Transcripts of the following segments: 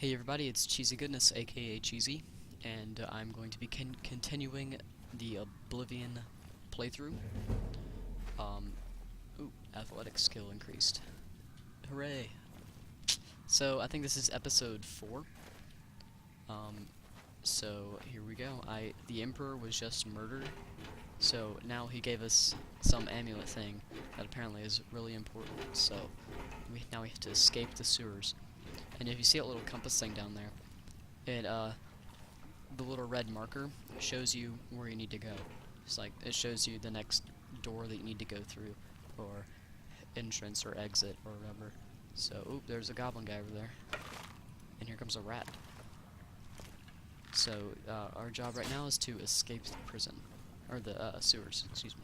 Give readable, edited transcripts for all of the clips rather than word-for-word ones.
Hey everybody, it's Cheesy Goodness, aka Cheesy, and I'm going to be continuing the Oblivion playthrough. Ooh, athletic skill increased. Hooray! So, I think this is episode 4. So here we go. The Emperor was just murdered, so now he gave us some amulet thing that apparently is really important, so now we have to escape the sewers. And if you see that little compass thing down there, the little red marker shows you where you need to go. It's like, it shows you the next door that you need to go through, or entrance or exit or whatever. So, oop, there's a goblin guy over there. And here comes a rat. So, our job right now is to escape the prison. Or the, sewers, excuse me.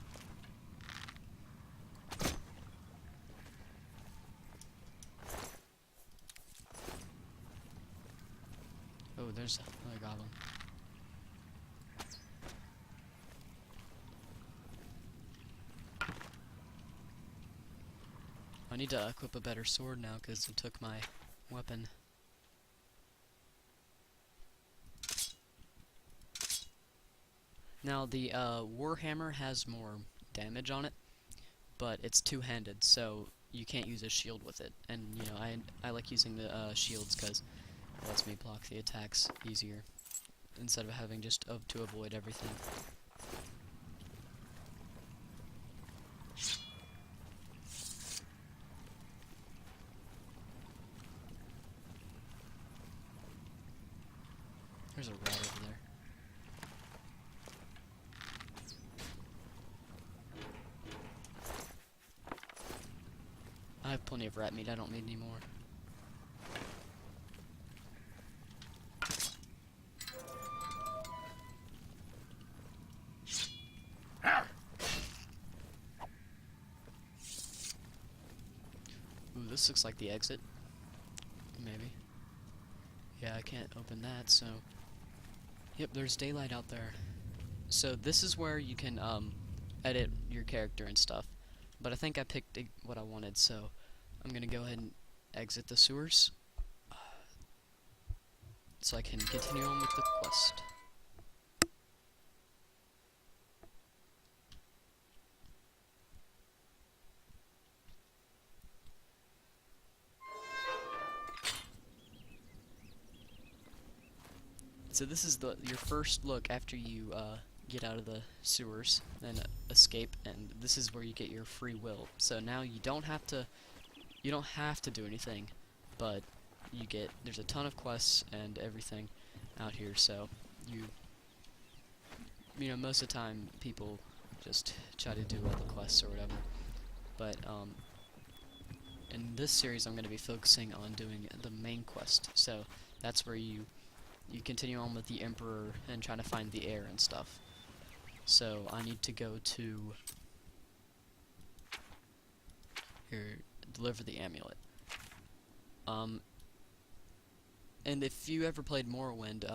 Oh, there's another goblin. I need to equip a better sword now because it took my weapon. Now the Warhammer has more damage on it, but it's two-handed, so you can't use a shield with it. And you know, I like using the shields because it lets me block the attacks easier instead of having just to avoid everything. There's a rat over there. I have plenty of rat meat, I don't need any more. Ooh, this looks like the exit. Maybe. Yeah, I can't open that, so... Yep, there's daylight out there. So this is where you can, edit your character and stuff. But I think I picked what I wanted, so I'm gonna go ahead and exit the sewers. So I can continue on with the quest. So this is your first look after you get out of the sewers and escape, and this is where you get your free will. So now you don't have to do anything, but there's a ton of quests and everything out here. So you know, most of the time people just try to do all the quests or whatever. But in this series I'm going to be focusing on doing the main quest. So that's where you continue on with the Emperor and trying to find the heir and stuff. So I need to go to here, deliver the amulet. And if you ever played Morrowind,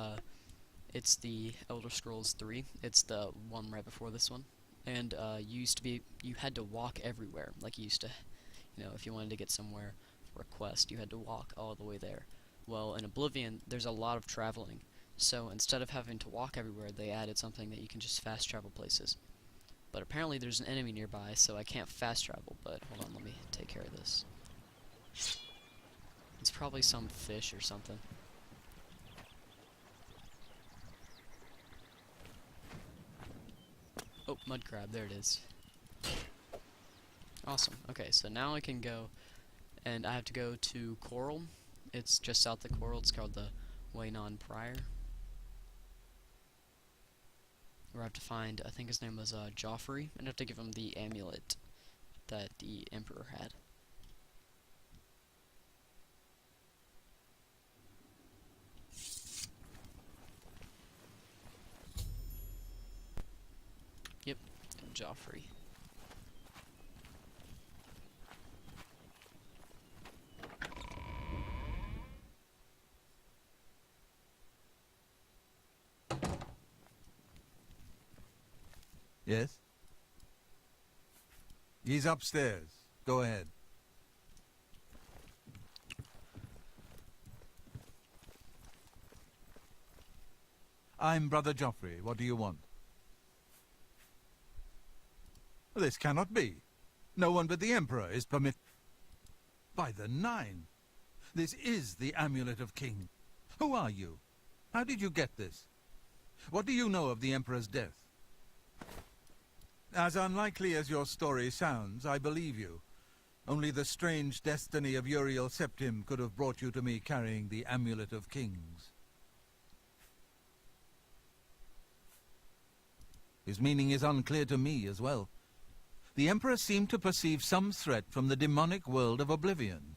it's the Elder Scrolls 3. It's the one right before this one. And you had to walk everywhere. Like you used to, you know, if you wanted to get somewhere for a quest, you had to walk all the way there. Well, in Oblivion, there's a lot of traveling. So instead of having to walk everywhere, they added something that you can just fast travel places. But apparently there's an enemy nearby, so I can't fast travel. But hold on, let me take care of this. It's probably some fish or something. Oh, mud crab, there it is. Awesome. Okay, so now I can go, and I have to go to Coral. It's just south of Coral. It's called the Waynon Prior. Where I have to find, I think his name was Joffrey, and I have to give him the amulet that the Emperor had. Yep, Joffrey. Yes? He's upstairs. Go ahead. I'm Brother Joffrey. What do you want? This cannot be. No one but the Emperor is permit... By the Nine! This is the Amulet of King. Who are you? How did you get this? What do you know of the Emperor's death? As unlikely as your story sounds, I believe you. Only the strange destiny of Uriel Septim could have brought you to me carrying the Amulet of Kings. His meaning is unclear to me as well. The Emperor seemed to perceive some threat from the demonic world of Oblivion.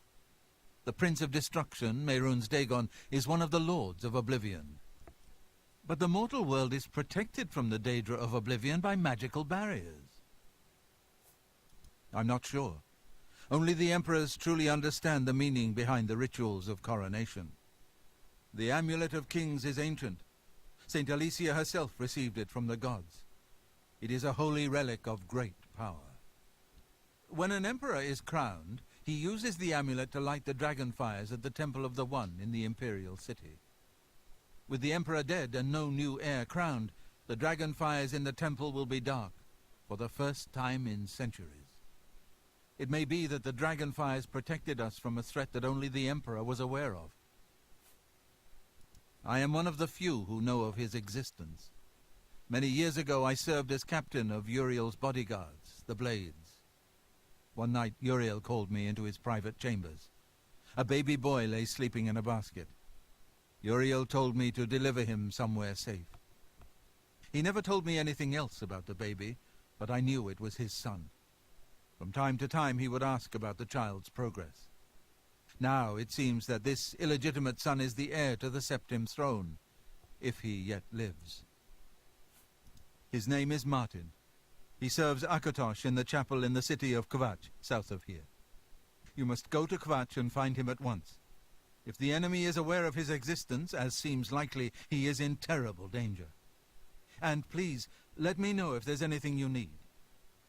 The Prince of Destruction, Mehrunes Dagon, is one of the Lords of Oblivion. But the mortal world is protected from the Daedra of Oblivion by magical barriers. I'm not sure. Only the Emperors truly understand the meaning behind the rituals of coronation. The Amulet of Kings is ancient. Saint Alicia herself received it from the gods. It is a holy relic of great power. When an emperor is crowned, he uses the amulet to light the dragon fires at the Temple of the One in the imperial city. With the emperor dead and no new heir crowned, the dragon fires in the temple will be dark, for the first time in centuries. It may be that the dragon fires protected us from a threat that only the emperor was aware of. I am one of the few who know of his existence. Many years ago I served as captain of Uriel's bodyguards, the Blades. One night Uriel called me into his private chambers. A baby boy lay sleeping in a basket. Uriel told me to deliver him somewhere safe. He never told me anything else about the baby, but I knew it was his son. From time to time he would ask about the child's progress. Now it seems that this illegitimate son is the heir to the Septim throne, if he yet lives. His name is Martin. He serves Akatosh in the chapel in the city of Kvatch, south of here. You must go to Kvatch and find him at once. If the enemy is aware of his existence, as seems likely, he is in terrible danger. And please, let me know if there's anything you need.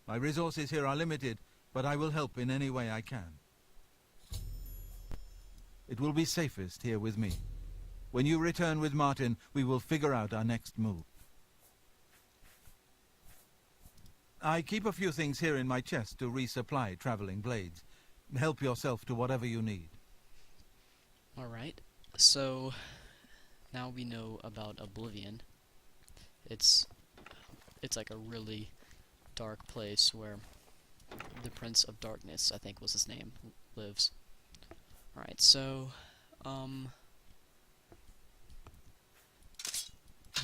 My resources here are limited, but I will help in any way I can. It will be safest here with me. When you return with Martin, we will figure out our next move. I keep a few things here in my chest to resupply traveling blades. Help yourself to whatever you need. Alright, so now we know about Oblivion. It's like a really dark place where the Prince of Darkness, I think was his name, lives. Alright, so,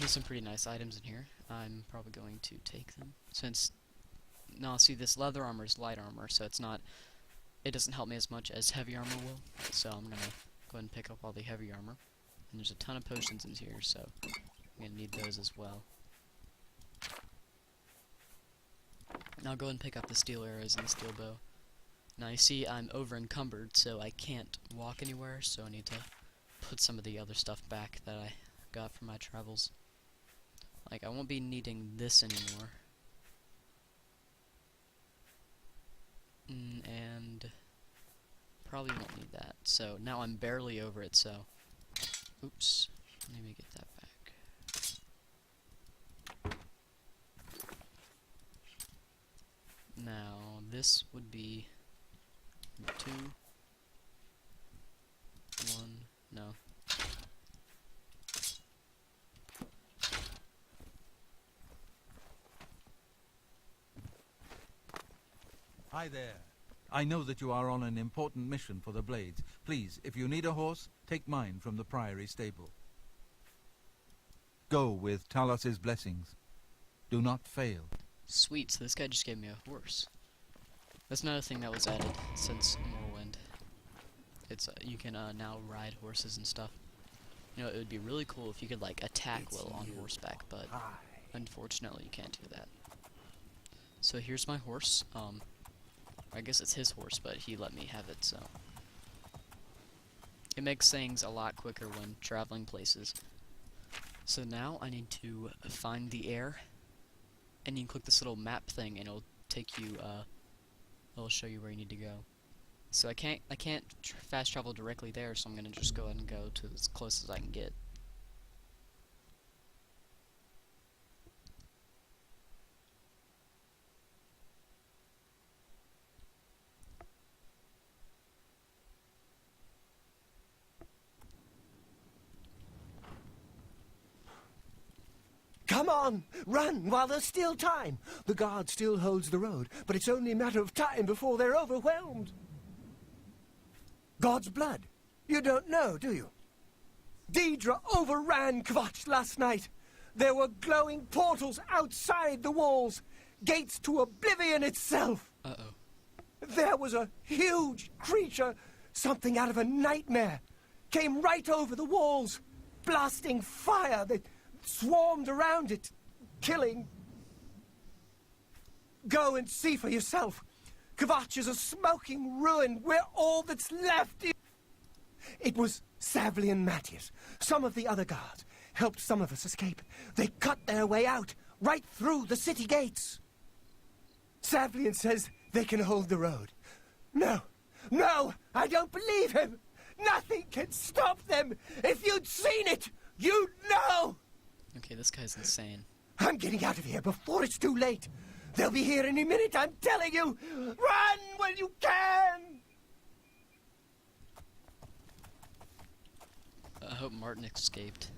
there's some pretty nice items in here. I'm probably going to take them, since, now see, this leather armor is light armor, so it doesn't help me as much as heavy armor will, so I'm gonna go ahead and pick up all the heavy armor. And there's a ton of potions in here, so I'm gonna need those as well. Now I'll go ahead and pick up the steel arrows and the steel bow. Now you see I'm over encumbered, so I can't walk anywhere, so I need to put some of the other stuff back that I got from my travels. Like, I won't be needing this anymore. And probably won't need that. So now I'm barely over it, so oops. Let me get that back. Now this would be 2 1 no. Hi there. I know that you are on an important mission for the Blades. Please, if you need a horse, take mine from the Priory stable. Go with Talos's blessings. Do not fail. Sweet, so this guy just gave me a horse. That's another thing that was added since Morrowind. It's you can now ride horses and stuff. You know, it would be really cool if you could like attack Will on horseback, but unfortunately you can't do that. So here's my horse. I guess it's his horse, but he let me have it, so it makes things a lot quicker when traveling places. So now I need to find the heir, and you can click this little map thing, and it'll take you. It'll show you where you need to go. So I can't fast travel directly there, so I'm gonna just go ahead and go to as close as I can get. Come on, run while there's still time. The guard still holds the road, but it's only a matter of time before they're overwhelmed. God's blood. You don't know, do you? Deidre overran Kvatch last night. There were glowing portals outside the walls, gates to Oblivion itself. Uh-oh. There was a huge creature, something out of a nightmare, came right over the walls, blasting fire that swarmed around it, killing. Go and see for yourself. Kvatch is a smoking ruin. We're all that's left. It was Savli and Matthias. Some of the other guards helped some of us escape. They cut their way out, right through the city gates. Savlian says they can hold the road. No, I don't believe him. Nothing can stop them. If you'd seen it, you'd know. Okay, this guy's insane. I'm getting out of here before it's too late. They'll be here any minute, I'm telling you. Run when you can. I hope Martin escaped.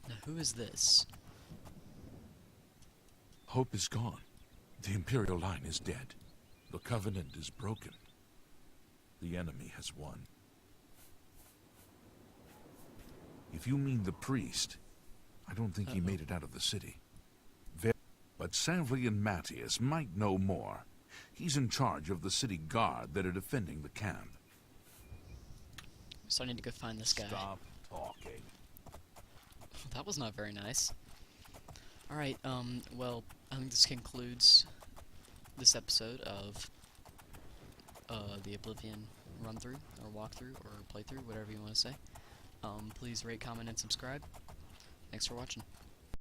Now, who is this? Hope is gone. The Imperial line is dead. The Covenant is broken. The enemy has won. If you mean the priest, I don't think he made it out of the city. But Savli and Matthias might know more. He's in charge of the city guard that are defending the camp. So I need to go find this guy. Stop talking. That was not very nice. Alright, well, I think this concludes this episode of the Oblivion run-through, or walkthrough, or playthrough, whatever you want to say. Please rate, comment, and subscribe. Thanks for watching.